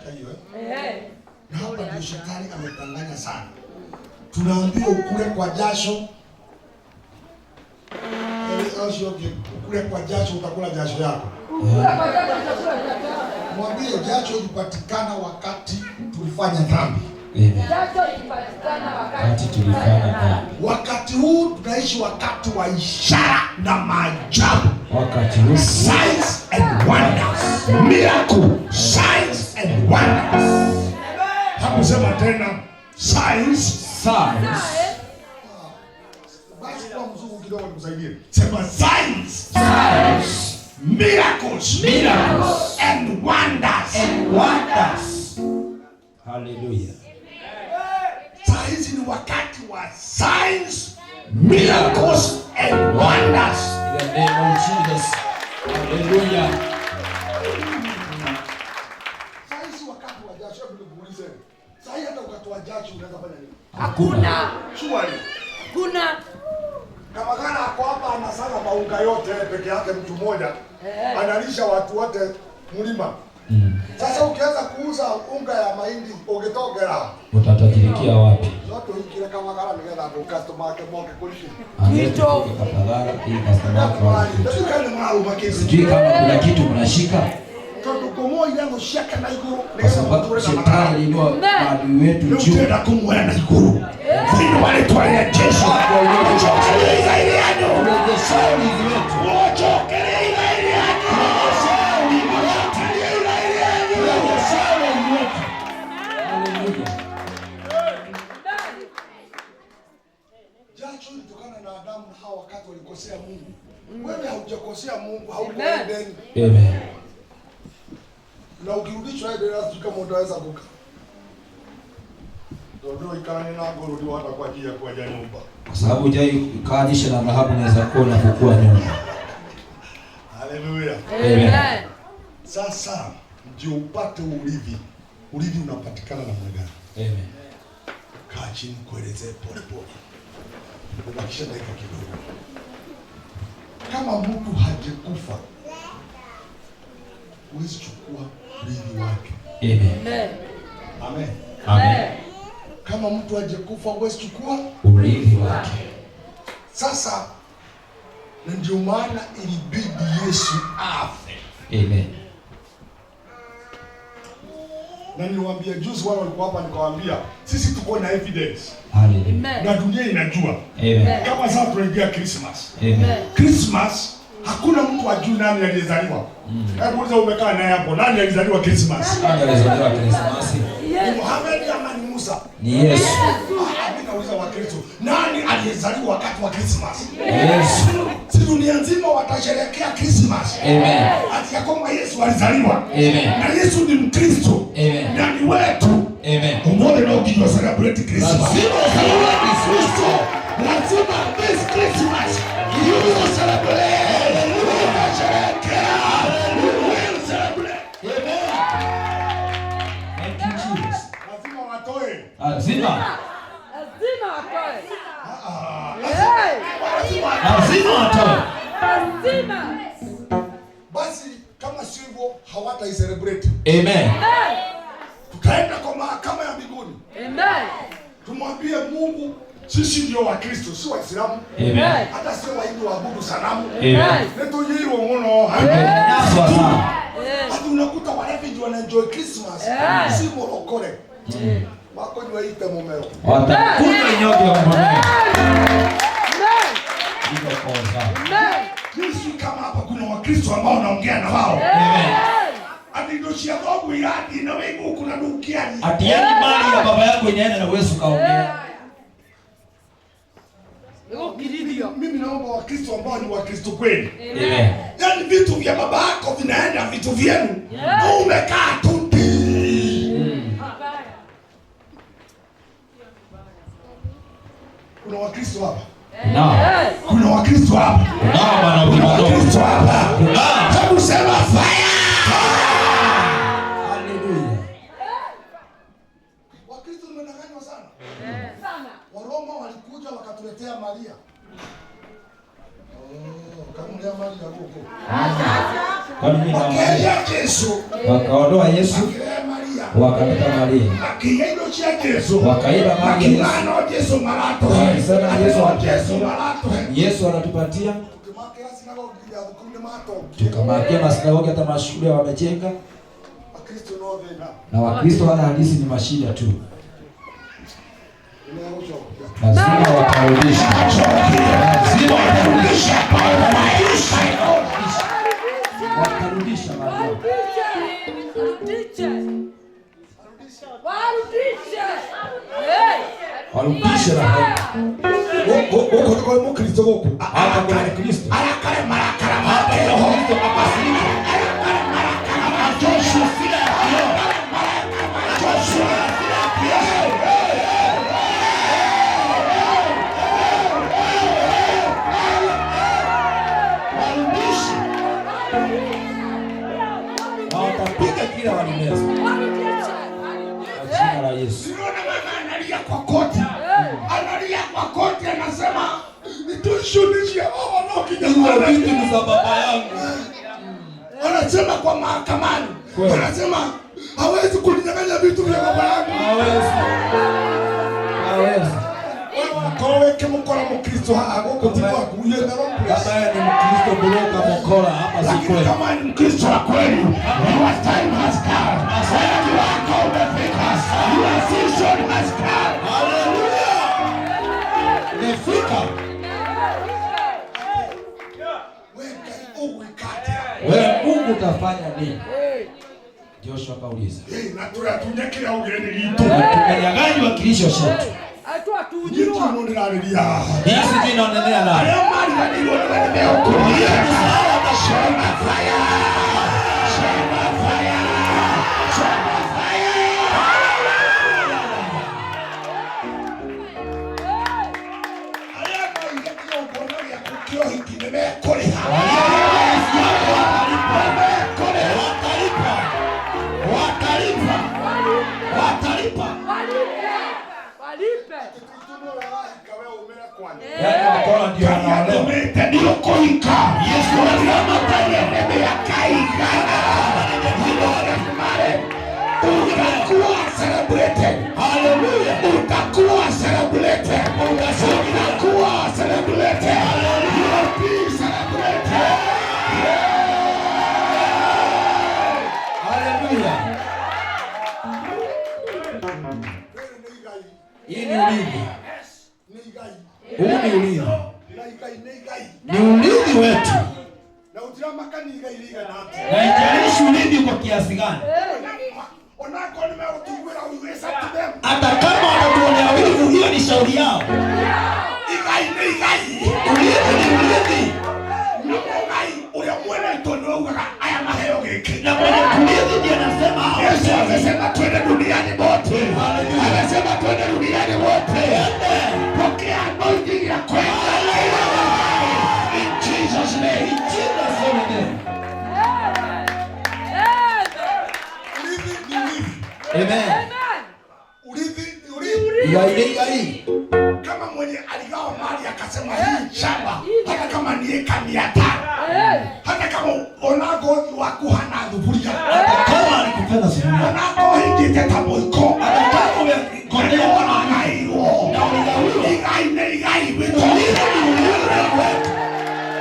Umeshika hiyo na hapa ndio shetani ametanganya sana. Tunaambiwa ukule kwa jasho. Ukule kwa jasho utakula jasho yako. Mwambie jasho ilipatikana wakati tulifanya dhambi. Jasho ilipatikana wakati tulifanya dhambi. Wakati huu tunaishi wakati wa ishara na maajabu. Wakati huu signs and wonders. Miracle, signs and wonders. Hapo sema tena signs. Basi kwa mzungu kidogo nikusaidie. Sema signs. Miracles and wonders. Hallelujah. Saa hizi ni wakati wa signs, miracles and wonders. In the name of Jesus. Hallelujah. Saa hizi wakati wa jasho bila kuuliza. Saa hii hata wakati wa jasho unaweza fanya nini? Hakuna. Shwari. Hakuna. Kama kana hapo hapa anasanga maunga yote peke yake mtu mmoja. Analisha watu wote mlima. Sasa ukianza kuuza unga ya mahindi ungetogera. Utatajirikia wapi? Zote hiki kama kana nigetha ndo customer yake moke kulishi. Kito katagara hii customer wake. Ndio kana mwaru makezi. Sijui kama kuna kitu mnashika. Tukomo ile ngo shaka na iguru. Kwa sababu shetani ndio adui wetu juu. Ndio kumwona na iguru. Ndio wale twaya jeshi kwa ile ile yano. Ndio shauri wetu. Wochokelea ile yano. Jasho litokana na Adamu na Hawa wakati walikosea Mungu. Wewe haujakosea Mungu, hauko Edeni. Amen. Na ukirudishwa Edeni lazima kama utaweza kukaa. Ndio ikani na gorudi hata kwa ajili ya kuja nyumba. Kwa sababu jai kaadisha na Rahabu naweza kuona kukua nyumba. Haleluya. Amen. Sasa ndio upate urithi. Urithi unapatikana namna gani? Amen. Kaa chini kuelezea pole pole. Ubakisha dakika kidogo. Kama mtu hajekufa, huwezi chukua urithi wake. Amen. Amen. Amen. Kama mtu hajekufa, huwezi chukua urithi wake. Sasa ndio maana ilibidi Yesu afe. Amen. Na niwaambia juzi wale walikuwa hapa nikawaambia sisi tuko na evidence. Hallelujah. Na dunia inajua. Amen. Kama sasa tunaingia Christmas. Amen. Christmas hakuna mtu ajui nani aliyezaliwa. Hebu uliza umekaa naye hapo, nani alizaliwa Christmas? Nani alizaliwa Christmas? Ni Muhammad ama ni Musa? Ni Yesu. Mimi nauliza Wakristo, nani aliyezaliwa wakati wa Christmas? Yesu. Si dunia nzima watasherehekea Christmas. Amen. Ati ya kwamba Yesu alizaliwa. Amen. Na Yesu ni Mkristo. Amen. Na ni wetu. Amen. Umeona na ukijua celebrate Christmas. Lazima celebrate Kristo. Lazima this Christmas you will celebrate. Utasherehekea. You will celebrate. Amen. Thank you, Jesus. Lazima watoe. Lazima watoe. Lazima watoe. Basi kama sivyo hawata celebrate. Amen. Tutaenda kwa mahakama ya mbinguni. Amen. Tumwambie Mungu sisi ndio Wakristo, si Waislamu. Amen. Hata sio Wahindu waabudu sanamu. Amen. Neto yiro ngono. Hata unakuta walevi ndio wanaenjoy Christmas. Si morokore. Wako ni waite mumeo. Watakunywa nyote wa mumeo. Yesu kama hapa kuna Wakristo ambao wanaongea na wao. Amen. Ati ndio shiagogo yadi na wewe kuna dukiani. Ati yani mali ya baba yako inaenda na wewe ukaongea. Mimi naomba Wakristo ambao ni Wakristo kweli. Amen. Yaani vitu vya baba yako vinaenda vitu vyenu. Umekaa tu. Kuna Wakristo hapa. Kuna Wakristo hapa. Kuna Wakristo hapa. Hebu sema fire. Hallelujah. Wakristo wamedanganywa sana. Waroma walikuja wakatuletea Maria. Kamulia Maria huko. Kwa nini Wakalia Yesu. wakaondoa Yesu? Wakalia Maria. Wakapita Maria. Akiendo cha Yesu. Wakaiba mali ya Yesu marato. Yesu anatupatia. Tukamakia masinagogi hata mashule wamejenga. Na Wakristo wana halisi ni mashida tu. Lazima wakarudisha. Lazima wakarudisha. Wakarudisha Maria. Warudishe na huko kwa Mkristo huko. Hata kwa Kristo. Alakale marakara mabaya huko apasika. Alakale marakara majosho sila. Majosho sila. Warudishe. Watapiga kila walimeza. Jina la Yesu. Kwa koti. Analia kwa koti anasema nitushunishe vitu ni za baba yangu. Anasema kwa mahakamani. Anasema hawezi kuninyang'anya vitu vya baba yangu. Hawezi. Koweke mukora Mkristo hapo kutimwa kuye na roho. Kama ni Mkristo bloka mukora hapa si kweli. Kama ni Mkristo wa kweli, your time has come. Asante wako umefika. Your season has come. Hallelujah. Umefika. Wewe Mungu utafanya nini? Joshua kauliza. Na tunatunyekea ugeni litu. Tumenyang'anywa kilisho chetu. Atua tujirwa. Yesu jina onelea na. Ayamani kanilo na okulia. Shema fire. Shema fire. Shema fire. Ayama ingekio ukonoria kukio hiki nimekoliha. Ndio koika Yesu alisema tayari ya kaika utakuwa celebrated. Hallelujah. Utakuwa celebrated. Utakuwa celebrated. Hallelujah. Be celebrated. Hallelujah. Hii ni ulimi. Huu ni ulimi. Ni ulimi wetu. Na ijalishi ulimi kwa kiasi gani. Hata kama wanatuonea wivu, hiyo ni shauri yao. Ulimi ni ulimi. Na mwenye kulithi ndiye anasema Yesu amesema twende duniani wote. Amesema twende duniani wote. Pokea anointing ya kwenda. In Jesus name. In Jesus name. Amen. Urithi. Kama mwenye aligawa mali akasema hii shamba hata kama ni eka 500. Hata kama onago wakuhana dhuburia. Kama alikupenda sufuria. Onago hiki tetamu iko. Hata kama kondea wana hiyo. Na uligawi igai wetu.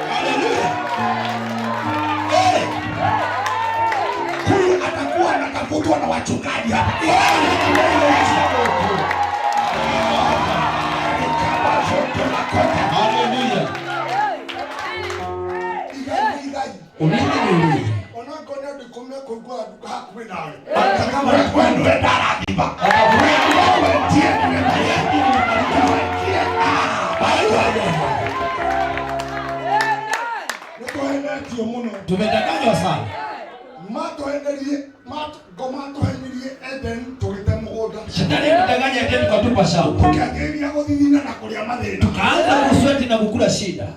Hallelujah. Huyu atakuwa anatafutwa na wachungaji hapa. Hallelujah. Ulimi ni ulimi. Onagonya dikume kugwa hakuwe nawe. Hata kama kwenu ndara diba. Tumedanganywa sana. Shetani kudanganya Edeni kwa tupa shamba. Tukaanza kusweti na kukula shida.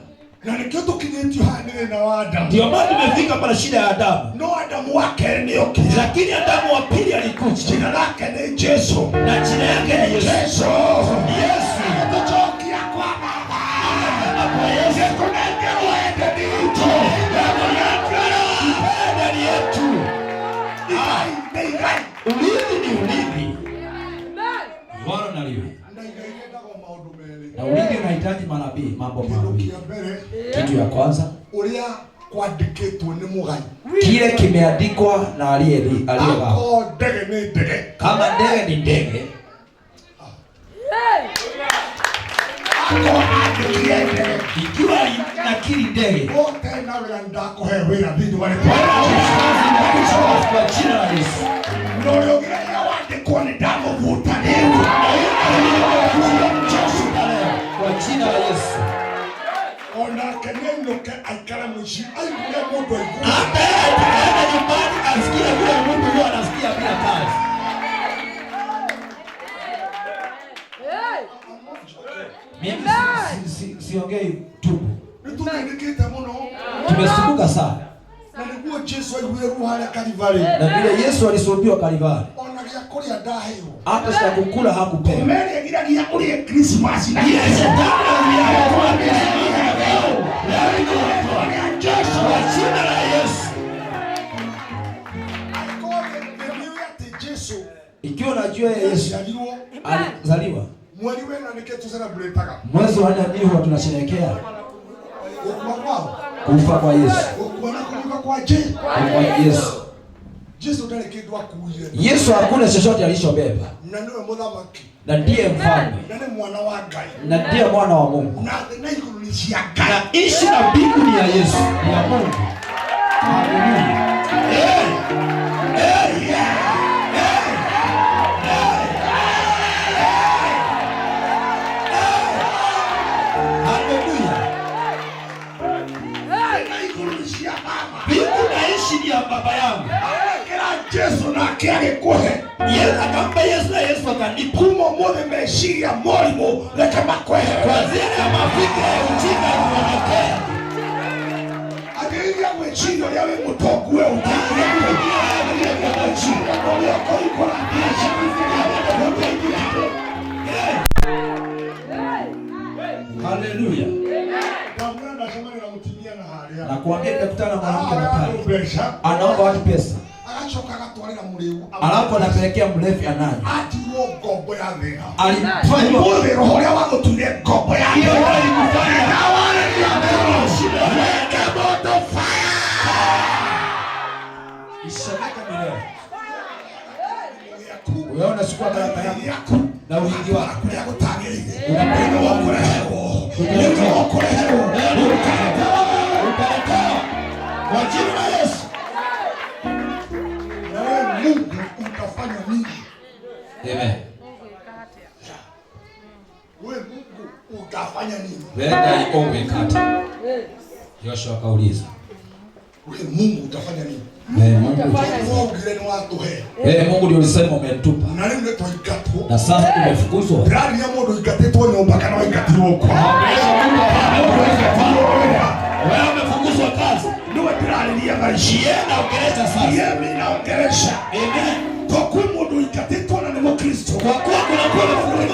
Na nikio tukinyetio hanile na wa Adamu. Ndio maana tumefika pale shida ya Adamu. No Adamu wake ni okay. Lakini Adamu wa pili alikuja. Jina lake ni Yesu. Na jina yake ni Yesu. Yesu. Tutokia kwa Baba. Hapo Yesu kunenge uende dito. Hapo yake ndani yetu. Ulimi ni Na ulimi unahitaji manabii, mambo mawili. Kitu ya kwanza, ulia kuandikitwo ni mugai. Kile kimeandikwa na aliyega. Ndege ni ndege. Kama ndege ni ndege. Ikiwa nakili ndege. Wote na wala ndako hewe na vitu wale. Kwa jina la Yesu. Ndio ya wande kwa ni damu vuta leo. Kwa jina la Yesu. Ona kenendo ke aikala mwishi. Ai kuna moto aiku. Ana nyumbani asikia vile Mungu yeye anasikia bila kazi. Mimi siongei tu. Tunandikita muno. Tumesumbuka sana. Na niguo Yesu aliwe ruhara Kalivari. Na vile Yesu alisulubiwa Kalivari. Ona ya kulia dahiyo. Hata sasa kukula hakupewa. Mimi ngira kulia Christmas na Yesu. Ikiwa unajua Yesu alizaliwa mwezi wenu niketu celebrate mwezi wa 4 ndio tunasherehekea kufa kwa Yesu. Kwa Yesu. Yesu hakuna chochote alichobeba. Na ndiye mfalme. Na ndiye mwana wa Mungu. Na ishi na mbinguni ya Yesu ya Mungu. Haleluya. Baba yangu kila Yesu na kiale kohe Yesu akampa Yesu na Yesu akanipa kumo mone meshiria molimo leka makwehe kwa zile mafikira ya ujinga unaonekea agiria mwechindo yawe mutoku we utakuya agiria mwechindo kwa yako iko na biasha haleluya. Na kuambia nikakutana na mwanamke na pale. Anaomba watu pesa. Alafu anapelekea mlevi anaje. Alifanya wewe roho ya wako tulie gombo ya. Hiyo alikufanya. Na wale ni moto fire. Ishaka milele. Wewe unachukua baraka yako na uingi wako. Unapenda wako leo. Unapenda wako leo. Kwa jina la Yesu. Na wewe Mungu utafanya nini? Amen. Wewe Mungu utafanya nini? Wenda iombe kata. Yoshua kauliza. Wewe Mungu utafanya nini? Mungu ndio ulisema umetupa. Na sasa umefukuzwa. Bradi ya modo ikatetwa nyumba kana ikatiwa kwa. Wewe umefukuzwa kazi. Ndio bradi ya maisha na ongelesha sasa. Yeye naongelesha. Amen. Kwa kuwa modo ikatetwa na Kristo. Kwa kuwa kuna kufukuzwa na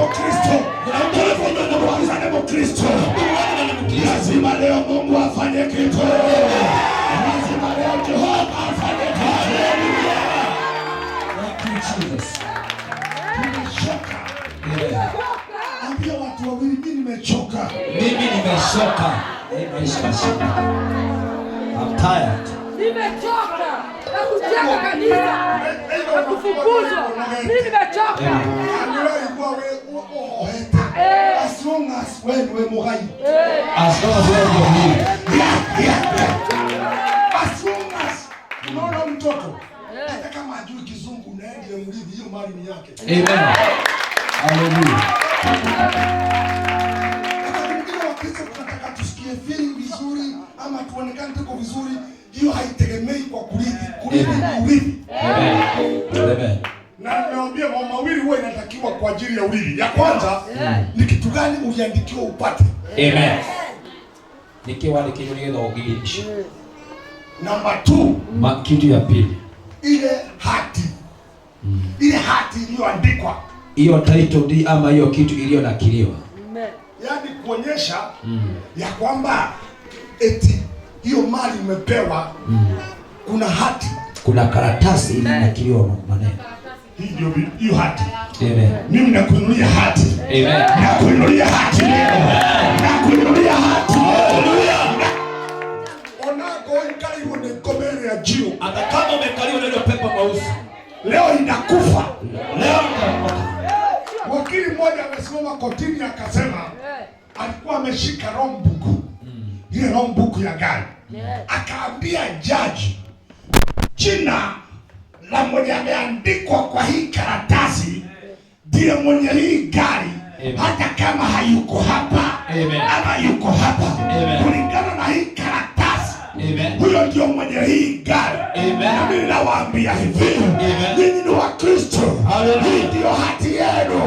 Kristo. Kuna kufukuzwa na Kristo. Lazima leo Mungu afanye kitu. Lazima leo Jehova afanye kitu. Nimechoka. Ambia watu wawili mimi nimechoka. Mimi nimechoka. I'm tired. Nimechoka. Na kujenga kanisa. Na kufukuzwa. Mimi nimechoka. As long as when we mugai. As long as we're here. As long as unaona mtoto hata kama ajui kizungu na yeye mlidi hiyo mali ni yake. Amen. Hallelujah. Kama Wakristo tunataka tusikie feeling vizuri ama tuonekane tuko vizuri, hiyo haitegemei kwa kurithi. Amen. Amen. Na naambia mambo mawili huwa inatakiwa kwa ajili ya urithi. Ya kwanza ni kitu gani uliandikiwa upate. Amen. Nikiwa nikinyonyeza ugilisho. Number 2, kitu ya pili. Ile hati. Ile hati iliyoandikwa. Hiyo title deed ama hiyo kitu iliyonakiliwa. Yaani kuonyesha ya kwamba eti hiyo mali umepewa kuna hati. Kuna karatasi ilinakiliwa maneno. Hii ndio hiyo hati. Amen. Mimi nakuinulia hati. Amen. Nakuinulia hati leo. Nakuinulia hati. Haleluya. Onako ikaliwa ni komere ya jiu. Hata kama umekaliwa na ile pepo mweusi, leo inakufa. Leo itaondoka. Wakili mmoja amesimama kotini akasema alikuwa ameshika logbook. Ile logbook ya gari. Akaambia jaji, jina la mwenye ameandikwa kwa hii karatasi ndiye mwenye hii gari. Amen. Hata kama hayuko hapa. Amen. Ama yuko hapa. Amen. Kulingana na hii karatasi. Amen. Huyo ndio mwenye hii gari. Amen. Na mimi nawaambia hivi, ninyi ni wa Kristo. Hii ndio hati yenu.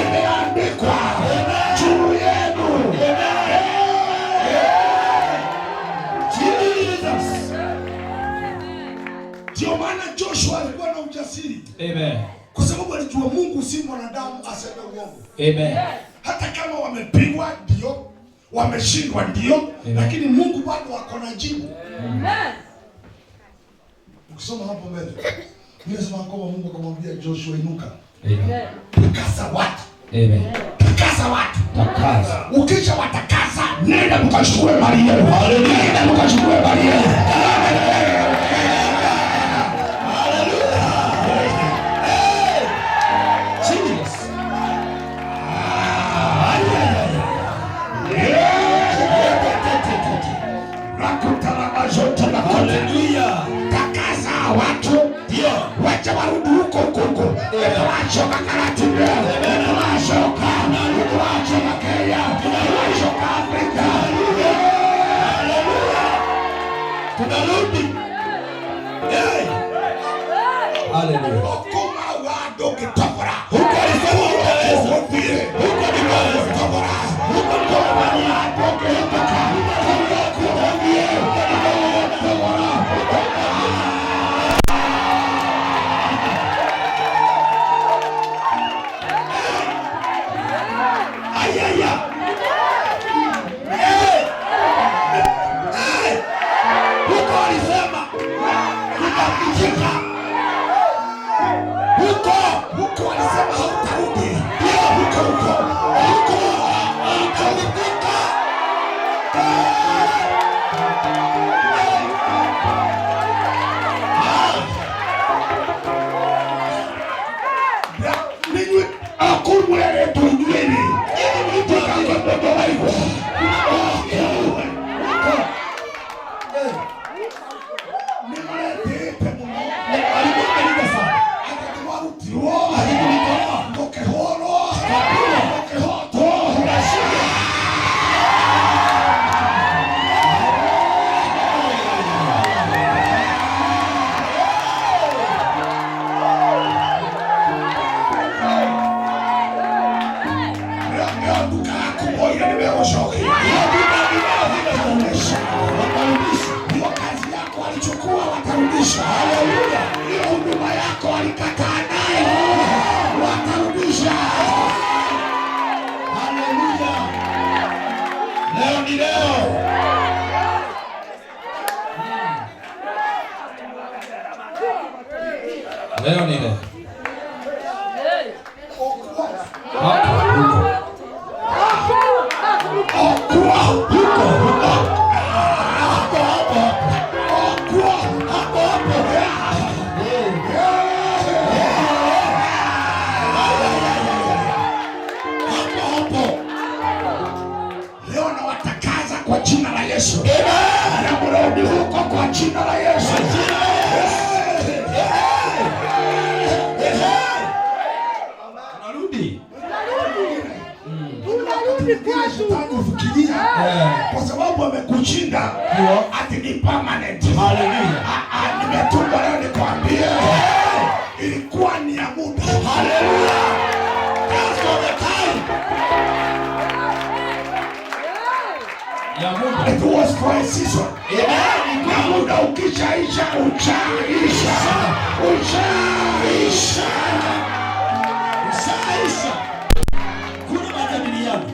Imeandikwa juu yenu. Jesus. Ndio maana Joshua alikuwa na ujasiri. Amen. Kwa sababu alijua Mungu si mwanadamu aseme uongo. Amen. Hata kama wamepigwa ndio, wameshindwa ndio, lakini Mungu bado ako na jibu. Amen. Ukisoma hapo mbele, Yesu kwamba Mungu akamwambia Joshua, inuka. Amen. Takasa watu. Amen. Takasa watu. Takasa. Ukisha watakasa, nenda mkachukue mali yenu. Haleluya. Nenda mkachukue mali yenu. Haleluya. Takasa watu. Ndio. Wacha warudi huko huko. Wacha makarati ndio. Wacha kana. Wacha Kenya. Wacha Afrika. Haleluya. Tunarudi. Haleluya. Koma wado kitafara. Huko alisema utaweza. Huko ni kitafara. Huko ni wado kitafara. Haleluya. Hiyo huduma yako alikataa nayo, watarudisha. Haleluya. Leo ni leo. Leo ni leo. Jina la Yesu. Amen. Na mrudi huko kwa jina la Yesu. Tunarudi. Tunarudi kufikiria kwa sababu amekushinda ati ni permanent. Haleluya. Nimetumwa leo nikwambie ilikuwa ni ya muda. Haleluya. It was for a season. Amen. Na muda ukishaisha uchaisha. Uchaisha. Uchaisha. Kuna majadiliano.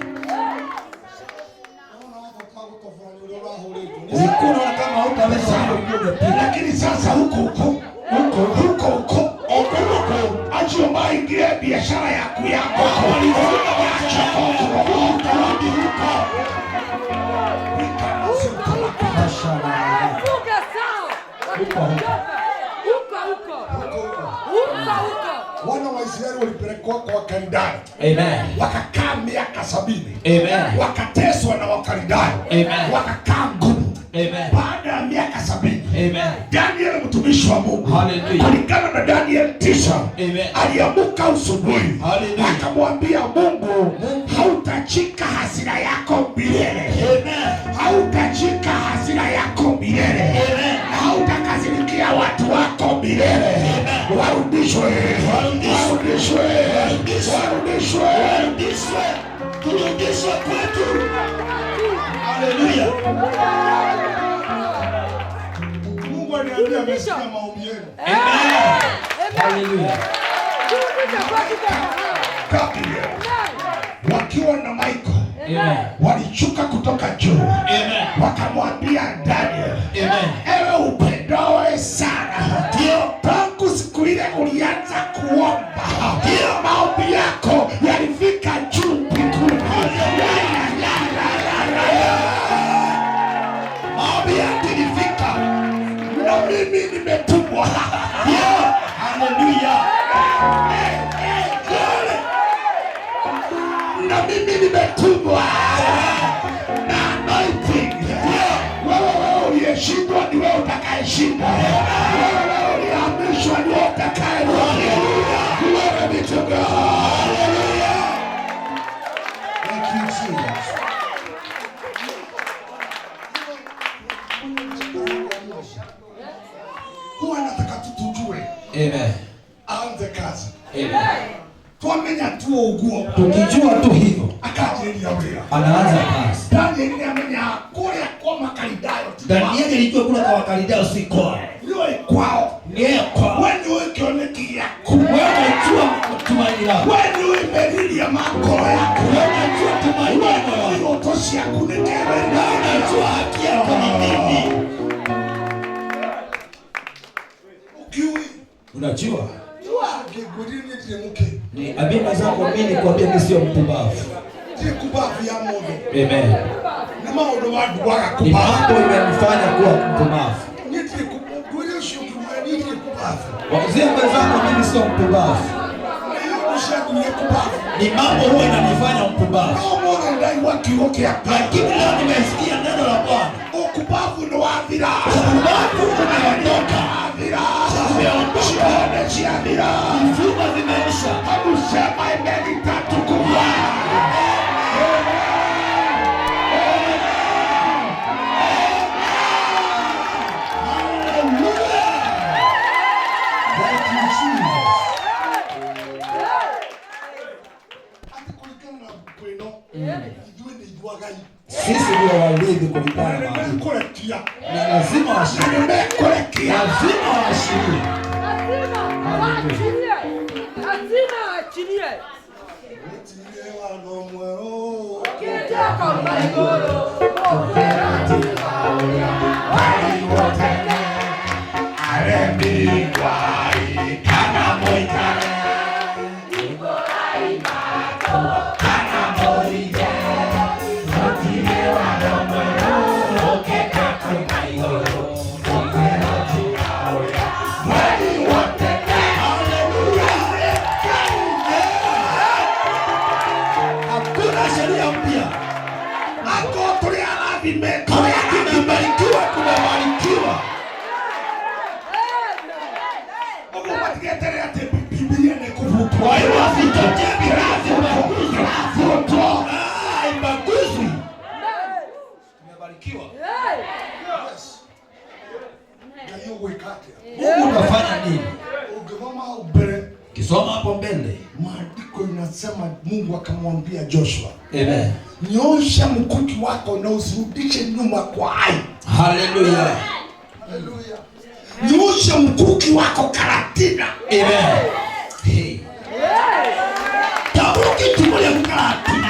Kuna kama hutaweza hiyo. Lakini sasa huko macho maingie biashara yako yako. Acha kuruka rudi huko. Wana wa Israeli walipelekwa kwa Wakaldayo. Amen. Wakakaa miaka 70. Amen. Wakateswa na Wakaldayo. Amen. Wakakaa ngumu. Amen. Baada ya miaka 70. Amen. Daniel mtumishi wa Mungu. Hallelujah. Kulingana na Daniel 9. Amen. Aliamuka asubuhi. Hallelujah. Akamwambia Mungu, hautachika hasira yako milele. Amen. Hautachika hasira yako milele. Amen. Hautakasirikia watu wako milele. Amen. Warudishwe. Warudishwe. Warudishwe. Warudishwe. Turudishwe kwetu. Hallelujah. Mungu aniambia amesikia maombi yenu. Amen. Hallelujah. Wakiwa na Michael, walichuka kutoka juu. Wakamwambia Daniel, ewe upendawe sana, ndio tangu siku ile ulianza kuomba, ndio maombi yako yalifika juu mbinguni. Maombi yako ilifika na mimi nimetumwa. Hallelujah. Na mimi nimetumwa na anointing. Wewe uliyeshindwa ni wewe utakayeshinda. Wewe ulihamishwa ni wewe utakayerudi. Glory be to God. Hallelujah. Thank you, Jesus. Huwa nataka tutujue. Amen. Aanze kazi. Amen. Tuamenya tu uguo. Tukijua tu hivyo. Akajilia wea. Anaanza kazi. Danieli amenya kule kwa Makaldayo. Danieli alijua kule kwa Makaldayo si kwao. Yeye kwao. Yeye kwao. Wewe ukioneki yako. Wewe unajua tumaini lako. Wewe umelili ya makolo yako. Wewe unajua tumaini lako. Wewe utoshi ya kunekewe. Wewe unajua haki yako ni nini. Ukiwi. Unajua? Ni abima zako mimi kuambia mimi sio mpumbavu. Sio mpumbavu ya moyo. Amen. Na maono watu waka kupumbavu. Mambo yamenifanya kuwa mpumbavu. Nitri kukulia shukrani nitri kupumbavu. Wazee wenzako mimi sio mpumbavu. Ni mambo huwa inanifanya mpumbavu. Mbona ndai watu wote hapa? Lakini leo nimesikia neno la Bwana. Upumbavu ndo avira. Upumbavu unaondoka avira. Umeondoka avira. Mfumo zimeisha. Hebu sema imeni tatu kubwa. Sisi ndio walithi kulingana na maandiko. Na lazima washirie. Lazima washirie. Lazima achilie. Etilewa no mwero. Kitaka mbaigoro. Wali wote. Aremi kwai kana moikare. Iborai mato kana moike. Tumebarikiwa, tumebarikiwa. Biblia ni kuvuka. Kwa hiyo asitoke birazi unakufa. Imbaguzwi. Tumebarikiwa. Yes. Na hiyo wekate. Mungu unafanya nini? Ukisoma ubere. Kisoma hapo mbele. Maandiko inasema Mungu akamwambia Joshua. Amen. Nyosha mkuki wako na usirudishe nyuma kwa ai. Hallelujah. Hallelujah. Nyosha mkuki wako karatina. Amen. Hey. Tabuki tumule mkaratina.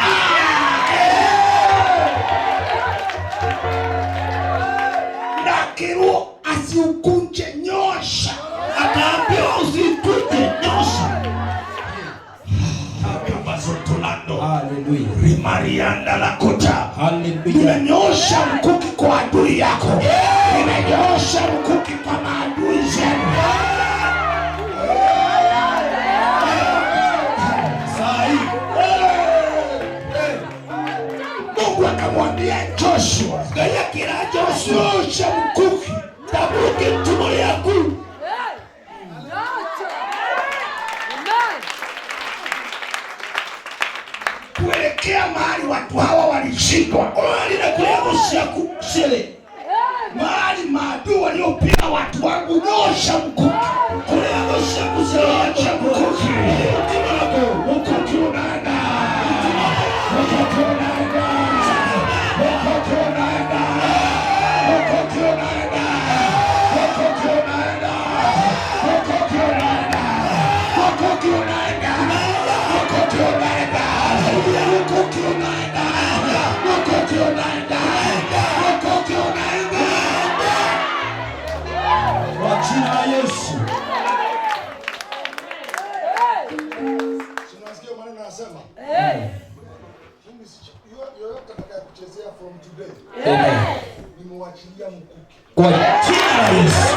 Nakiro asiukunje nyosha. Akaambiwa usikunje nyosha. Rimarianda la kota. Hallelujah. Nimenyosha mkuki kwa adui yako. Nimenyosha mkuki kwa maadui zenu. Mungu akamwambia Joshua, gaya kila Joshua, nyosha mkuki, tabuke tumbo yangu. Kuelekea mahali watu hawa walishindwa. Mahali maadui waliopiga watu wangu, nyosha mkuki. Nyosha mkuki. Mkuki unaenda. Mkuki unaenda. Mkuki unaenda. Mkuki unaenda. Mkuki unaenda. Mkuki unaenda. Mkuki unaenda. Mkuki unaenda. Mkuki unaenda. Mkuki unaenda. Mkuki unaenda. Kwa jina la Yesu. Unasikia maneno yanasema? Yoyote atakaye from today. Nimewachilia mkuki. Kwa jina la Yesu.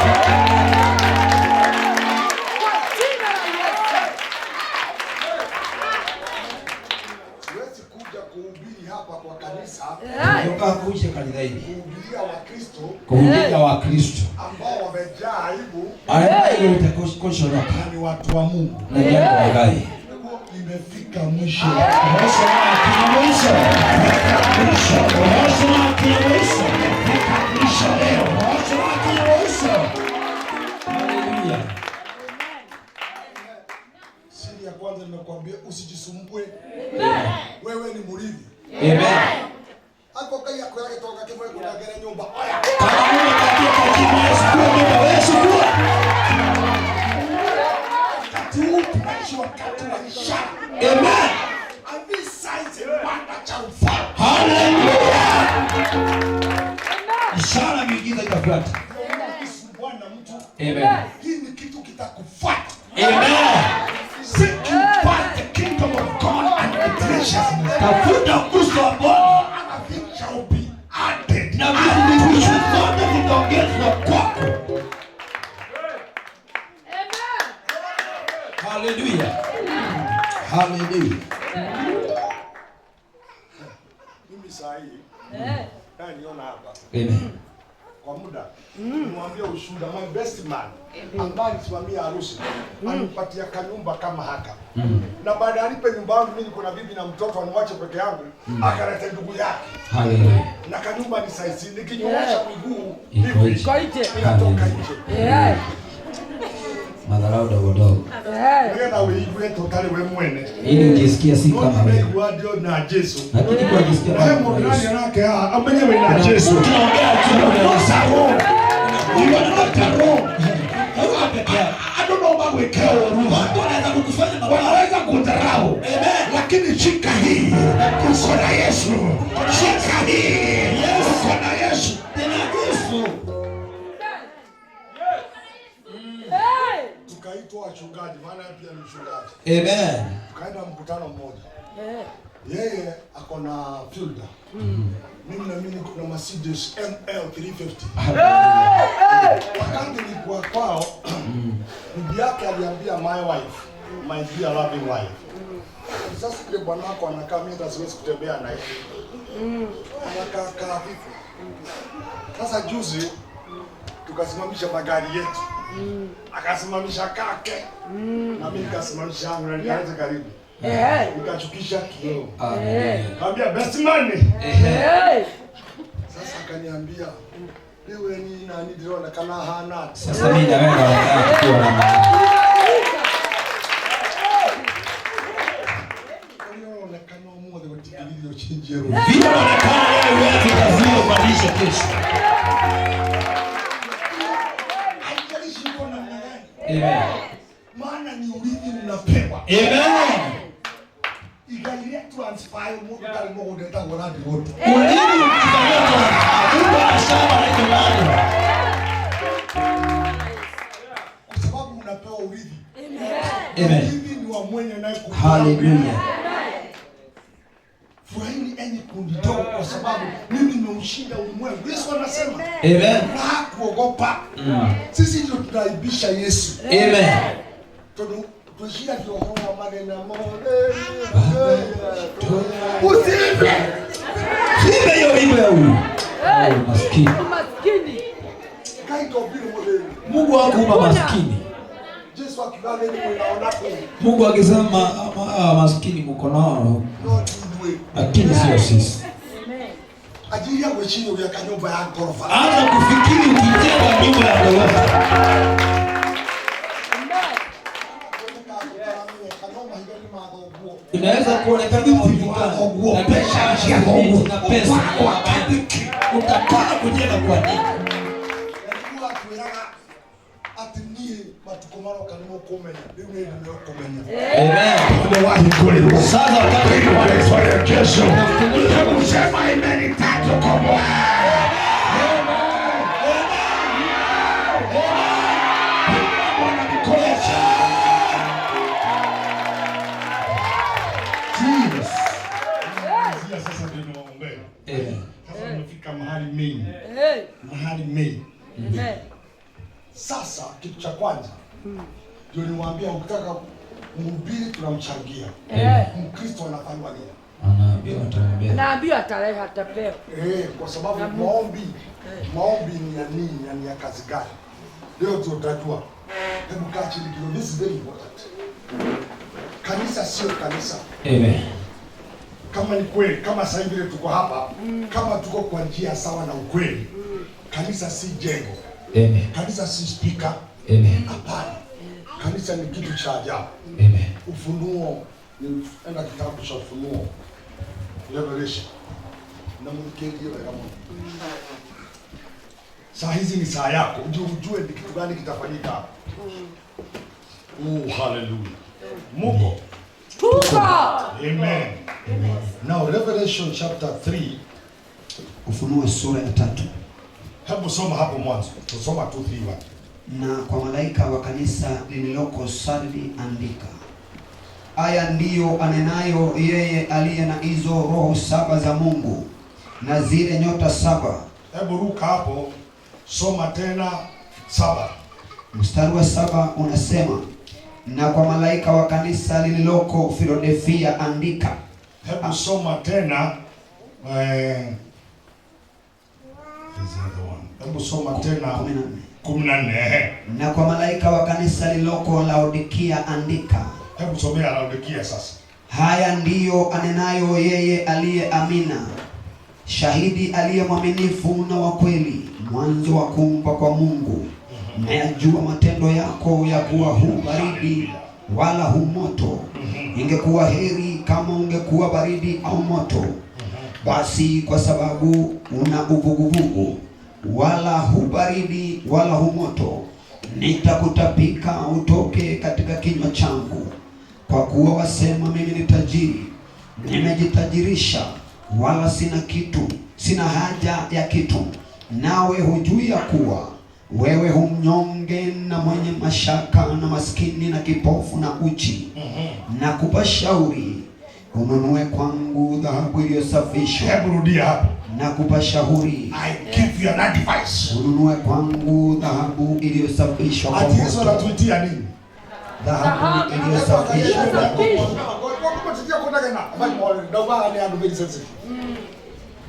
Siwezi kuja kuhubiri hapa kwa kanisa. Kuja kanisa Kuhubiria Wakristo. Kuhubiria Wakristo ambao wamejaa aibu. Aibu itakoshoroka. Ni watu wa Mungu. Na jambo gani? Imefika mwisho. Mwisho leo. Haleluya. Siri ya kwanza nimekuambia usijisumbue. Wewe ni murithi. Amen. Hapo kai yako yake toka kimo kuna gere nyumba. Kama Mungu katia kwa jina la Yesu nyumba wewe chukua. Tunaishi wakati wa ishara. Amen. And this signs and wonders shall follow. Hallelujah. Ishara miujiza itafuata. Usisumbue na mtu. Amen. Hii ni kitu kitakufuata. Amen. Seek ye first the kingdom of God and the graciousness. Tafuta uso wa Bwana And things shall be added. na vitu zote vitaongezwa kwako. Hallelujah. Hallelujah. Mimi saa hii niona hapa Amen. kwa muda nimwambia ushuhuda my best man ambaye anisimamia harusi anipatia kanyumba kama haka na baada ya nipe nyumba yangu mimi niko na bibi na mtoto aniwache peke yangu akaleta ndugu yake. Hallelujah. Na kanyumba ni saizi nikinyoosha miguu Iko inatoka nje. Madharau dogo dogo. Nenda wewe totale wewe mwene. Ili ungesikia si kama wewe. Ndio na Yesu. Lakini kwa kisikia wewe ndani yake amenyewe na Yesu. Tunaongea tu sawa. Ndio na roho. I don't know about wekeo ruha. wanaweza kukufanya mabaya. Wanaweza kudharau. Amen. Lakini shika hii. Uko na Yesu. Shika hii. Uko na Yesu. Tena Yesu. Tukaitwa wachungaji maana pia ni mchungaji. Amen. Tukaenda mkutano mmoja. Yeye ako na Fielder. Mimi kuna Mercedes ML 350. Wakati nilikuwa kwao, bibi yake aliambia my wife, my dear loving wife. Sasa kile bwana wako anakaa mimi hata siwezi kutembea naye. Anakaa vipi? Sasa juzi tukasimamisha magari yetu. Akasimamisha kake. Na mimi nikasimamisha yangu na nikaleta karibu. Nikachukisha kioo. Kaambia best man. Sasa akaniambia wewe ni nani ndio kana hana. Sasa mimi na wewe naona tukiwa na maana. Unaonekana mmoja wa tikilio chinjero. Vile unaonekana wewe tutazio badilisha kesho. Haijalishi uko namna gani. Amen. Maana ni urithi unapewa. Amen. Igalia transfer Mungu kali Mungu ndio ngoradi wote. Ulini ukizaleta Mungu anashamba na jamani. Kwa sababu unapewa urithi. Amen. Urithi ni wa mwenye naye. Hallelujah. any kundi dogo kwa sababu mimi nimeushinda ulimwengu. Yesu anasema. Amen. Na kuogopa. Sisi ndio tunaibisha Yesu. Amen. Tushia ndio hawa maneno mole. Usibe. Sibe hiyo Biblia huyu. Maskini. Maskini. Kaito bila mole. Mungu hakuumba maskini. Yesu akibale ni unaona kwa. Mungu akisema maskini mko nao. Lakini sio sisi. Ajili ya wechini ya kanyumba ya ghorofa. Anza kufikiri ukijenga nyumba ya ghorofa. Inaweza kuonekana ujulikana na pesa ya Mungu na pesa utataka kujenga kwa nini? Nilikuwa tuelanga atinie matukomano kanimo komenya ndio ndio komenya. Amen. Ndio wahi kule. Sasa wakati wa swali kesho. Hebu sema imani tatu kwa Bwana. Sasa ndio naombe. Sasa tumefika mahali mengi. Mahali mengi. Sasa kitu cha kwanza ndio niwaambia, ukitaka mhubiri tunamchangia. Mkristo anafanywa nini? Anaambiwa atarehe atapewa. Kwa sababu maombi ni ya nini? Ni ya kazi gani? Leo tutajua. Hebu kaa chini kidogo. This is very important. Kanisa sio kanisa. Amen. Kama ni kweli, kama sasa hivi tuko hapa, kama tuko kwa njia sawa na ukweli, kanisa si jengo. Amen. Kanisa si speaker. Amen. Hapana. Kanisa ni kitu cha ajabu. Amen. Ufunuo, enda kitabu cha Ufunuo. Revelation. Na mkenge wa kama. Saa hizi ni saa yako, ujue ni kitu gani kitafanyika hapa. Hallelujah. Mungu. Amen. Now Revelation chapter 3. Ufunuo sura ya 3. Hebu soma hapo mwanzo. Tusoma 2:3. Na kwa malaika wa kanisa lililoko Sardi andika. Haya ndiyo anenayo yeye aliye na hizo roho 7 za Mungu na zile nyota 7. Hebu ruka hapo. Soma tena 7. Mstari wa 7 unasema, na kwa malaika wa kanisa lililoko Filadelfia andika. Hebu soma tena hebu soma tena 14. Na kwa malaika wa kanisa lililoko Laodikia andika. Hebu somea Laodikia sasa. Haya ndiyo anenayo yeye aliye Amina, shahidi aliye mwaminifu na wa kweli, mwanzo wa kuumba kwa Mungu. Nayajua matendo yako ya kuwa hu baridi wala hu moto. Ingekuwa heri kama ungekuwa baridi au moto. Basi kwa sababu una uvuguvugu, wala hu baridi wala hu moto, nitakutapika utoke katika kinywa changu. Kwa kuwa wasema mimi ni tajiri, nimejitajirisha, wala sina kitu, sina haja ya kitu. Nawe hujui ya kuwa wewe humnyonge na mwenye mashaka na maskini na kipofu na uchi. Na kupa shauri ununue kwangu dhahabu iliyosafishwa. Hebu rudia hapo. Na kupa shauri, I give you an advice. ununue kwangu dhahabu iliyosafishwa kwa moto. Yesu anatuitia nini? Dhahabu iliyosafishwa kwa moto.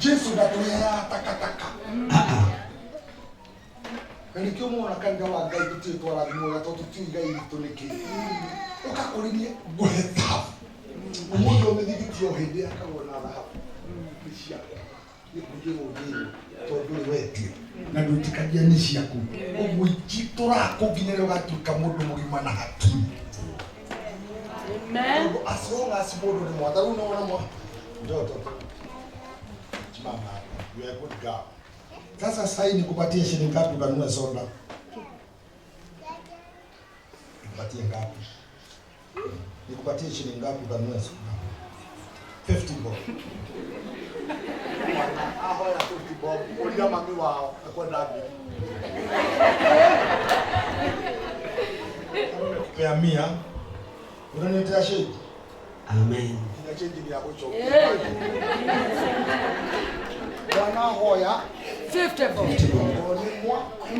Yesu anatuia takataka. Nikiwa mwana kanga wa gai tutu twara thimo ya tutu gai tuniki. Ukakurinie gwetha. Umuntu umethigitio hindi akagona dhahabu. Bishia. Nikujiro ngiro tondu wetie. Na ndutikagia ni ciaku. Ugwikitura kuginyerera gatuka mundu mugima na hakiri. Amen. As long as mundu ni mwatharu no na mwa. Ndoto. Chimama. You are good girl. Sasa sasa hii nikupatie shilingi ngapi ukanunue soda? Nikupatie ngapi? Nikupatie shilingi ngapi ukanunue soda? 50 bob. Hapo ya 50 bob. Ulia mami wao akwenda wapi? Kwa 100. Unaniletea shilingi? Amen. Ina change ya gocho. Wana hoya 50 bob.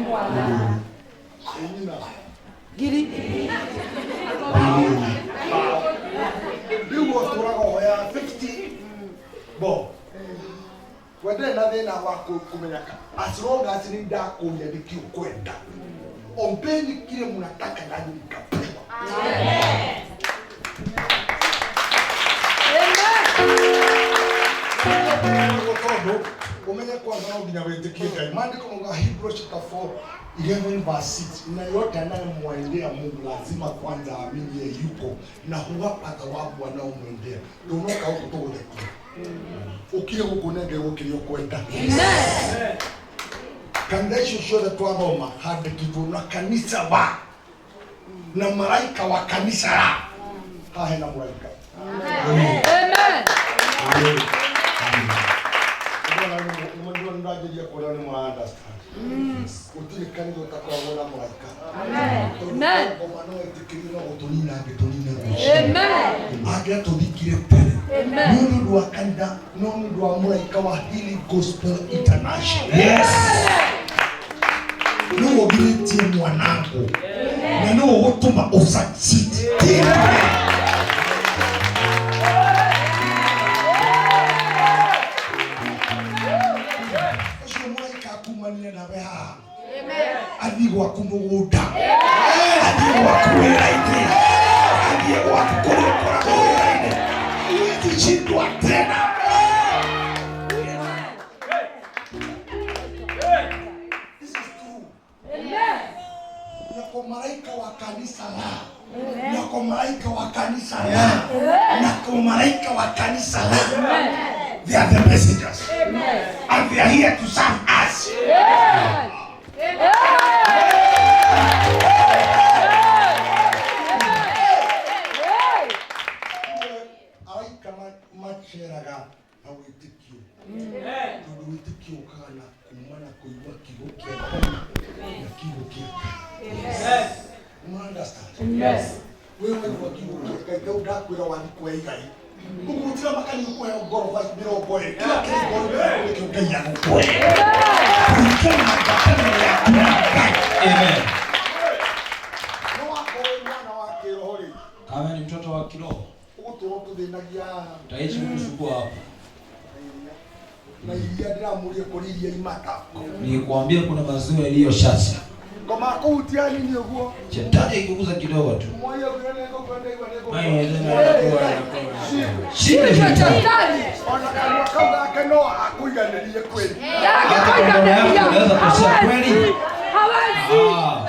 mwana. Nina. Giri. Bigo tora hoya 50 bob. Wende na thina wako kumenyaka. As long as ni da kunyandiki kwenda. Ombeni kile mnataka ndani mkapewa. Amen. Umenye kwanza na uginya wetikie Ngai. Maandiko munga Hebrews chapter 4 11 verse 6. Na yote anayemwendea Mungu lazima kwanza amini yeye yupo na huwapa thawabu wanaomwendea. Ndio unoka huko tole. Ukile kukunenge ukilio kwenda. Amen. Kandesho shoda twaboma hadi kitu na kanisa wa na malaika wa kanisa la. Hahe na malaika. Amen. Amen. Amen. Unajua ndaje ya kuona ni understand. Utile kanisa utakuwa wala malaika. Amen. Amen. Kwa maana itikirino utonina betonina. Amen. Agia tudikire pele. Amen. Nunu wa kanda, nunu wa malaika wa Healing Gospel International. Yes. Nuo giriti mwanangu. Na nuo wotuma osachiti. Adiwa kumuda. Adiwa kuwelaide. Adiwa kukura kuwelaide. Uwezi chindwa tena. This is true. Nako malaika wa kanisa la. Nako malaika wa kanisa la. Nako malaika wa kanisa la. They are the messengers. And they are here to serve us. Macheraga na witikio. Ndio witikio kana kumana kuiwa kigo kia na kigo kia. You understand? Yes. Wewe ni wakigo kia ndio ndakwira wani kwa igai. Ukutira makani kwa gorofa biro boy. Kila kitu boy ndio kia kwa. Kama bakana ya. Amen. No wako mwana wake rohoni. Kama ni mtoto wa kiroho, Utoto denagia. utaishi kusumbua hapa. Na ilia dramulie kolilia imata. Nikuambia kuna maziwa yaliyoshasa. Kama kutia nini huo? Shetani ikiguza kidogo tu. Moyo greneko kwenda iwa Hayo nego. ndio shida Shida ni chatani. Ona kanwa kauga akenoa akuiganirie kweli. unaweza kusema kweli. Hawezi. Ah.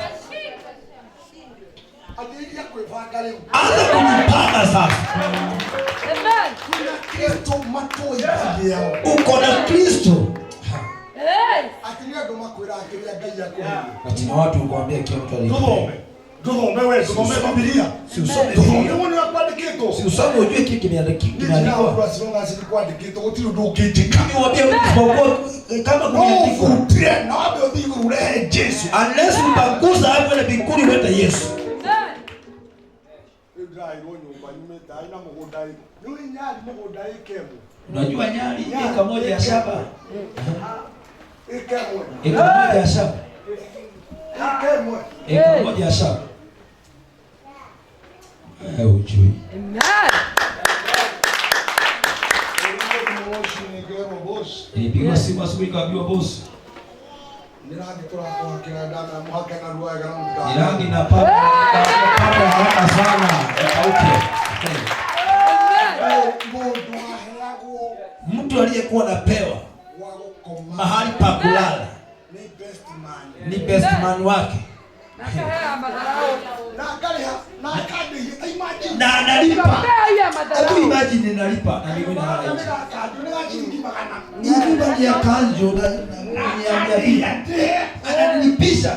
Adiria kwevanga leo. Anza kujipanga sasa. Amen. Kuna Kristo matoi hivi yao. Uko na Kristo. Hey. Atiria ndo makwira akiria Ngai yako. Lakini watu kuambia kila mtu alipo. Tuthome wewe, tuthome Biblia. Si usome Tuthome Biblia. mwana wa kuandikito. Si usome ujue kiki kimeandikwa. Kwa sababu kuandikito utiro ndo kitika. Niwaambie mtu kama kumeandikwa. Kutia na wabe odhigo ule Yesu. Unless utagusa hapo ile bikuri weta Yesu. Ndai wonyo kwa nyume dai na mugodai. Yule nyali mugodai kemo. Unajua nyali eka moja ya shaba. Ikemwe. Eka moja ya shaba. Ikemwe. Eka moja ya shaba. Ujui. Amen. Nilipigwa simu asubuhi kaambiwa boss. Irangi na papa haraka sana. Okay. Mtu aliyekuwa anapewa mahali pa kulala ni best man wake. Na analipa. Hebu imagine nalipa na mimi nalala nje. Hivi bali ya kanjo na ananilipisha.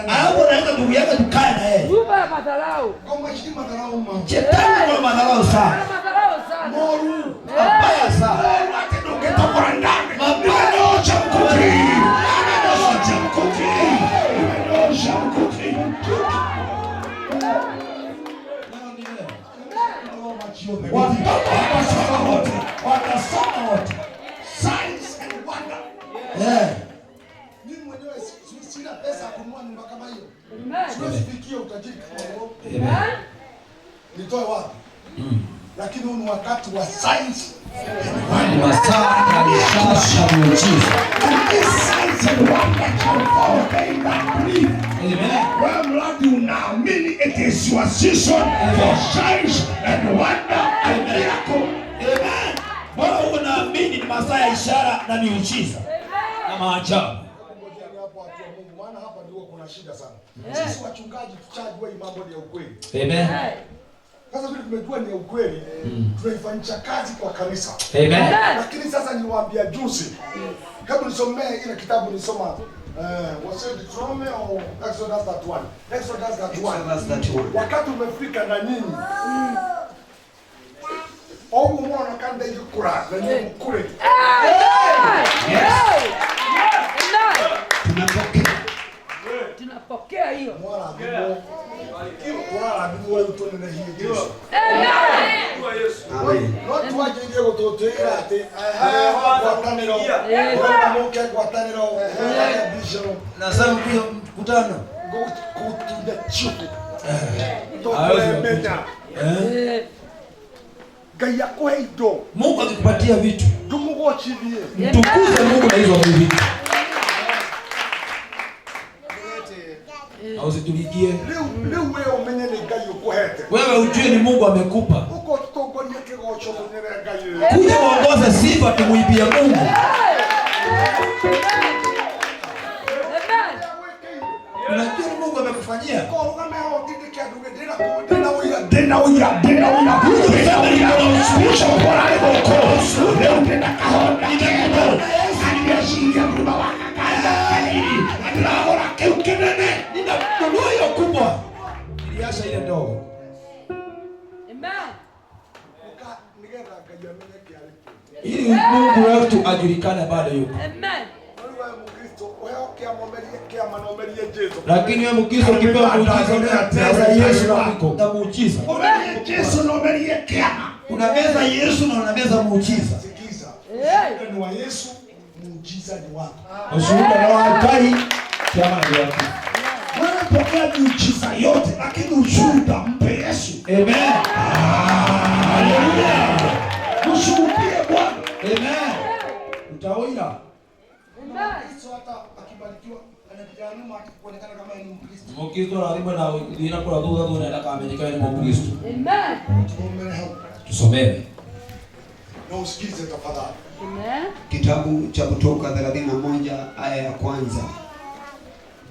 Hapo naenda ndugu yake tukae na yeye. Nyumba ya madharau. Shetani kwa madharau sana. Madharau sana. Mabaya sana. Mabaya cha mkuki. Cha mkuki. Cha mkuki. watasoma wote. Watasoma wote. Signs and wonder. Mimi mwenyewe sina pesa kununua nyumba kama hiyo. Siwezi fikia utajiri kama huo. Nitoe wapi? Lakini huu ni wakati wa signs. Ni masaa ya ishara na miujiza. Signs and wonder shall follow them that believe. Wewe mradi unaamini, it is your season for signs and wonder and miracle. Amen. Bwana unaamini ni masaa ya ishara na miujiza na maajabu. Maana hapa ndio kuna shida sana. Sisi wachungaji tuchajua hii mambo ni ya ukweli. Amen. Sasa vile tumejua ni ya ukweli, tunaifanyisha kazi kwa kanisa. Amen. Lakini sasa niwaambia juzi, hebu nisomee ile kitabu nisoma was it Deuteronomy or Exodus 31? Exodus 31. Wakati umefika na nyinyi. Ogu mwana kanda yukura na nyinyi mkure. Tunapokea hiyo. Mwana bibo wewe utone na hii Yesu. Amen. Not waje ndio gutotera ate. Gwataniro. Gwataniro gwataniro. Vision. Na sasa pia mkutano. Go to the church. Gaya kwaido. Mungu akikupatia vitu. Tumugochivie. Mtukuze Mungu na hizo vitu. Au situligie. Leo wewe umenye ni gayo kuhete. Wewe ujue ni Mungu amekupa. Uko tutogonie kigocho mwenye gayo. Kuja muongoze sifa tumuibie Mungu. Unajua Mungu amekufanyia. Ndio kubwa. Iliacha ile ndogo. Ili Mungu wetu ajulikane bado yupo. Amen. Lakini wewe Mkristo ukipewa muujiza na Yesu na muujiza. Yesu na umelie kiama. Unameza Yesu na unameza muujiza. Sikiza. Ni wa Yesu, muujiza ni wako. Ushuhuda na wakai kiama ni wako. Wewe pokea muujiza yote lakini ushuhuda mpe Yesu. Amen. Haleluya. Ushuhudie Bwana. Amen. Utaoira. Kristo hata akibarikiwa anakijana nyuma akionekana kama ni Mkristo. Mkristo lazima na dira kwa dua dua na kama ni Mkristo. Amen. Tusomewe. Na usikize tafadhali. Amen. Kitabu cha Kutoka 31 aya ya kwanza.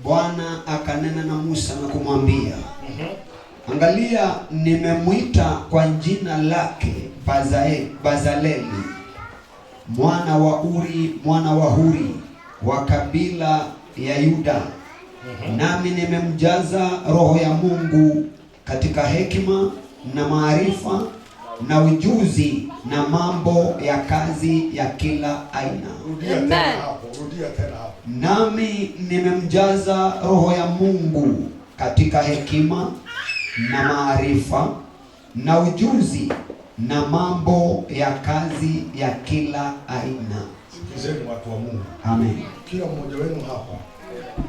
Bwana akanena na Musa na kumwambia, angalia, nimemwita kwa jina lake Bazaleli mwana wa Uri, mwana wa Huri, wa kabila ya Yuda. Nami nimemjaza roho ya Mungu katika hekima na maarifa na ujuzi na mambo ya kazi ya kila aina. Rudia tena hapo. Nami nimemjaza roho ya Mungu katika hekima na maarifa na ujuzi na mambo ya kazi ya kila aina. Sikizeni watu wa Mungu. Amen. Kila mmoja wenu hapa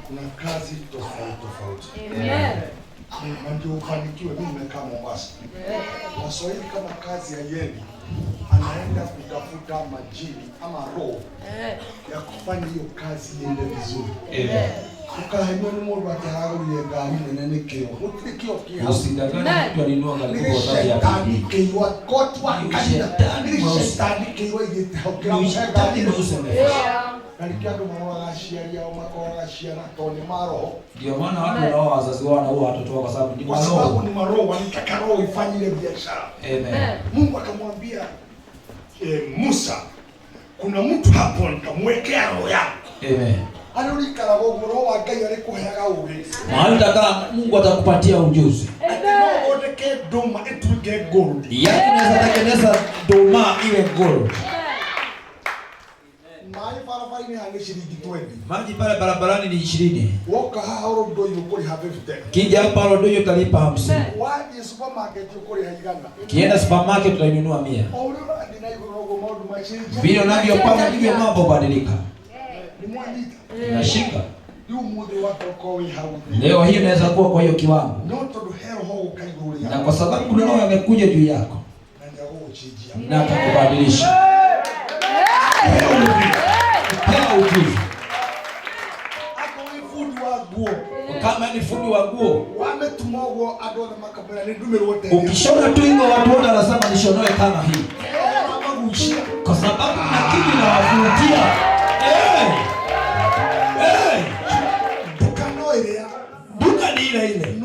kuna kazi tofauti. Amen. Ndio ufanikiwe. Mimi nimekaa Mombasa. Waswahili kama kazi ya yeni anaenda kutafuta majini ama roho ya kufanya hiyo kazi iende vizuri. Amen. Ukahanywa ni Mungu ataharo yengani nene kio. Utikio kia. Usidanganye mtu alinua ngalipo kwa sababu ya kadi. Kiwa kotwa kanina. Shetani kiwa yetahokea. Shetani ndio useme. Nalikiado mwana ashiria au makora ashiria toni maro. Ndio maana watu wao wazazi wao na huwa watoto wao kwa sababu ni maroho. Kwa sababu ni maroho, wanataka roho ifanye ile biashara. Amen. Mungu akamwambia Musa, kuna mtu hapo nitamwekea roho yako. Amen. Aliolikala roho wa Ngai alikuheaga uwezo. Mahali taka Mungu atakupatia ujuzi. Ndio odeke doma etuge gold. Yaani unaweza tengeneza doma iwe gold. Mahali farafari ni hangi shilingi 20. Maji pale barabarani ni 20. Woka hauro ndo yukuri ha 50. Kija hapa rodo hiyo utalipa 50. Waje supermarket yukuri ha igana. Kienda supermarket utainunua 100. Olo ndina yuko maudu machinja. Vile unavyopanga ndivyo mambo badilika. Ni mwandita. Nashika. Leo Leo hii inaweza kuwa kwa hiyo kiwango. Na kwa sababu kuna roho amekuja juu yako. Na atakubadilisha. Pewa ujuzi. Kama ni fundi wa nguo. Ukishona tu hivyo watu wote wanasema nishonoe kama hii. Kwa sababu kuna kitu inawavutia. Duka ni ile ile.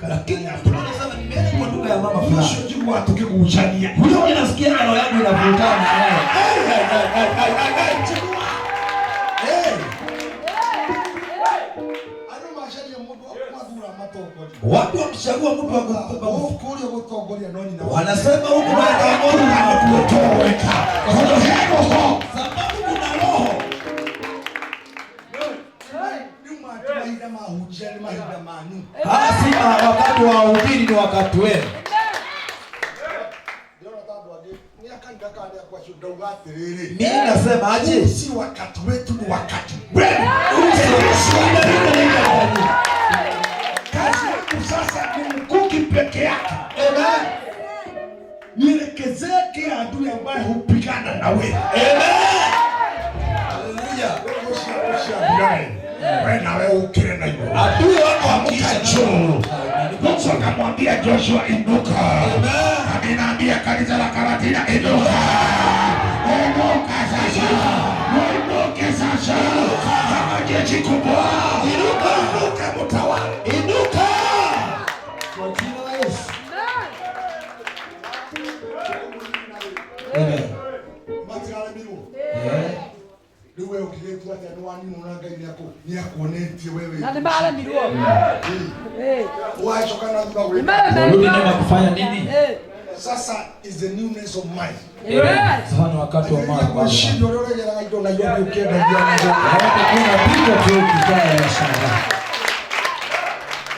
Lakini tunasema nimeenda kwa duka ya mama fulani. Sio watu kikuchania. Huyo ninasikia roho yangu inavutana na yeye. Watu wamchagua mtu wa kutongolia nani na wanasema huko na Mungu anatutoweka. Sababu kuna roho. Hasima wakati wa uhubiri ni wakati wenu. Mimi nasema aje? Si wakati wetu, ni wakati wenu. Kazi yetu sasa ni mkuki peke yake. Amen. Nielekezee kile adui ambaye hupigana na wewe. Amen. Haleluya. Wewe na wewe ukire na hiyo. Adui wako amkacho. Mungu akamwambia Joshua, inuka. Amen. Anaambia kanisa la Karatina, inuka. Inuka sasa. Inuka sasa. Kama jeshi kubwa. Inuka, inuka mtawala. Inuka. Kwa jina la Yesu. Amen. Wewe ukiletwa tena wani unanga ni akuonetie wewe. Na ndibala miruo. Waacho kana ndio wewe. Rudi nyuma kufanya nini? Sasa is the newness of mind. Sasa ni wakati wa mambo. Kwa shindo leo ile ndio na yote ukienda ndio na hata kuna pigo tu kizaa ya shamba.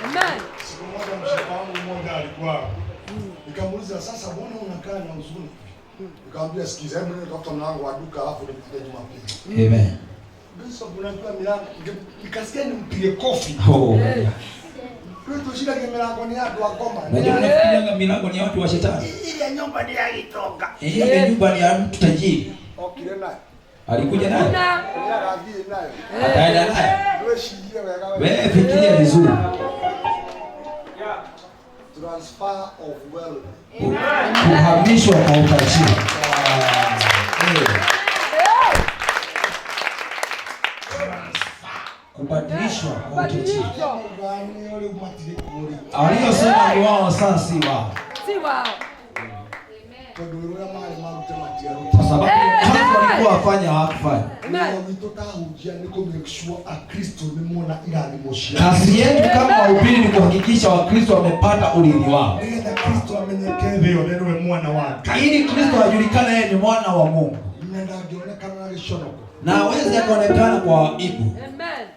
Amen. Siku moja mshafahamu mmoja alikuwa nikamuuliza, sasa mbona unakaa na huzuni? Nikamwambia sikiza, hebu nitafuta mlango wa duka alafu nipige Jumapili. Amen. Bishop unajua milango nikasikia nimpige kofi. Oh. Kwa tushika kwa milango ni watu wa Goma. Unajua unafikiria milango ni watu wa shetani? Ile nyumba ni yaitoka. Ile nyumba ni ya mtu tajiri. Okay naye. Alikuja naye. Yeye naye. Ataenda naye. Wewe shikilia wewe. Wewe fikiria vizuri. Transfer of wealth. Kuhamishwa kwa utajiri. Kubadilishwa kwa utajiri. Aliyosema ni wao sasa si wao. Si wao. Kwa sababu kazi walikuwa wafanya hawakufanya. Kazi yetu kama wahubiri ni kuhakikisha Wakristo wamepata urithi wao. Ili Kristo ajulikane yeye ni mwana wa Mungu. Na hawezi akaonekana kwa aibu. Amen.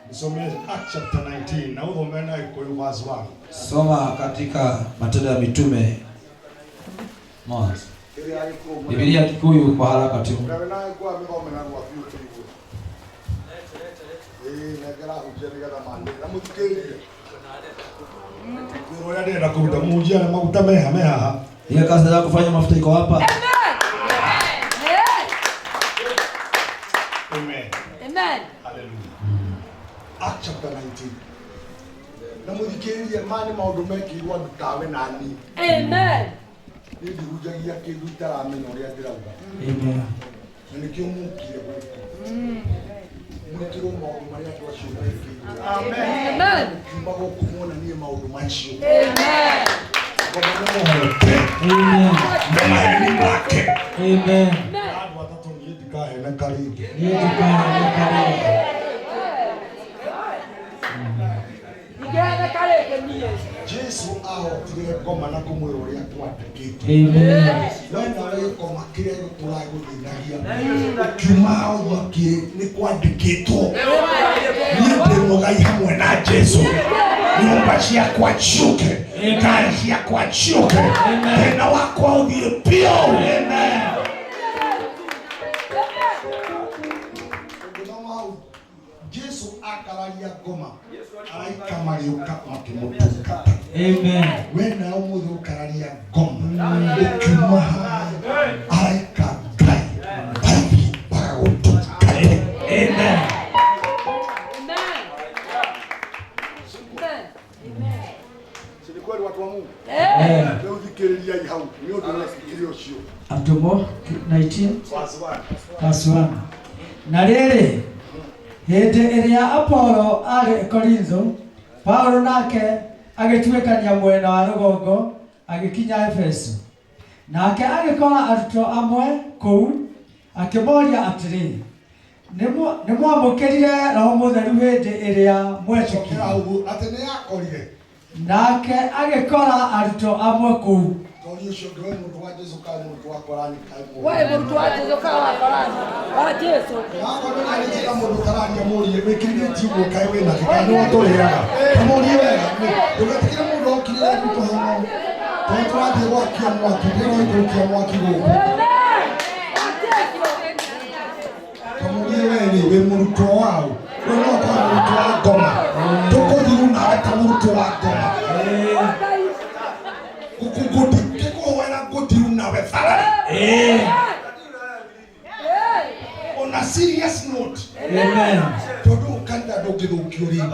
Soma katika Matendo ya Mitume mwanzo. Biblia Kikuyu kwa haraka tu. Ile kazi ya kufanya mafuta iko hapa. Amen. Amen. Hallelujah. Acts chapter 19. Namuthikiririe mani maundu mekirwa ndutawe nani. Amen. Ni ndihujagia kindu itaramenya uria ndirauga. Amen. Na nikio mukire gũkũ. Mwĩkĩrwo maũndũ marĩa andũ acio mekĩirwo. Amen. Amen. Kiuma gũkũ muonanie maũndũ macio. Amen. Amen. Amen. Andũ atatũ niĩ ndikahena karingi. Nigana kale kemie. Jesu ahotire ngoma na kumwira uria twandikitwo. Amen. Wena wewe ngoma kire turaguthinagia. Ukima uthiki ni kwandikitwo. Niende mugai hamwe na Jesu. Nyumba ciakwa ciuke. Ngari ciakwa ciuke. Tena wakwa uthie pio. Amen. Jesu akararia ngoma. Araika mariuka makimutuka. Amen. Wena umuthi ukararia ngoma. Ukima araika ngai. Bari bagutuka. Amen. Kweli watu wa Mungu. Leo dhikiriria hau. Ndio tunasikiria ucio. Atomo 19 verse 1. Na rĩrĩ hĩndĩ ĩrĩa Apolo arĩ Korintho, Paulo nake agĩtuĩkania mwena wa rũgongo agĩkinya Efeso. Nake agĩkora arutwo amwe kũu akĩmoria atĩrĩ, nĩ mwamũkĩrire Roho Mũtheru hĩndĩ ĩrĩa mwetĩkire? Atĩ nĩ akorire. Nake agĩkora arutwo amwe kũu. Tori ucio ndio mũndũ wa Jesu kai mũndũ wa Korani kai mũndũ. Wewe mũndũ wa Jesu kai wa Korani wa Jesu. Nako nĩ arĩkĩra mũndũ tarania mũrie wĩkĩrire tiugo kai wĩna kĩkani watũrĩaga. Mũrie wega. Ndũgetikĩre mũndũ okire gũtũ hano. Tondũ tũrathiĩ gwakia mwaki, ndĩrona gũkia mwaki gũkũ. Mũrie wega wĩ mũrutwo wao. Wewe no kwa mũrutwo wa ngoma. Tũkũthiru nawe ta mũrutwo wa ngoma. Kukuguti kiko wena gutiru nawe fara. On a serious note. Amen. Todo kanda ndũngĩthũkio rĩngĩ.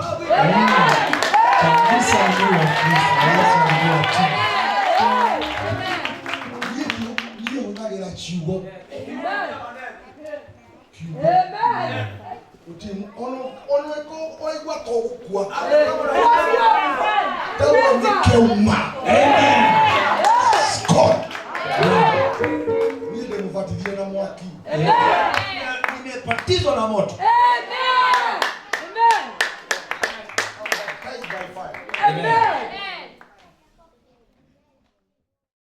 Kanisa ndio Kristo. Ndio unagira chiugo. Amen. Utimu ono eko oigwa to gukua. Tawo ni keuma. Amen. God. Ni ndio mfatiliana na mwaki. Amen. Nimebatizwa na moto. Amen. Amen. By fire. Amen.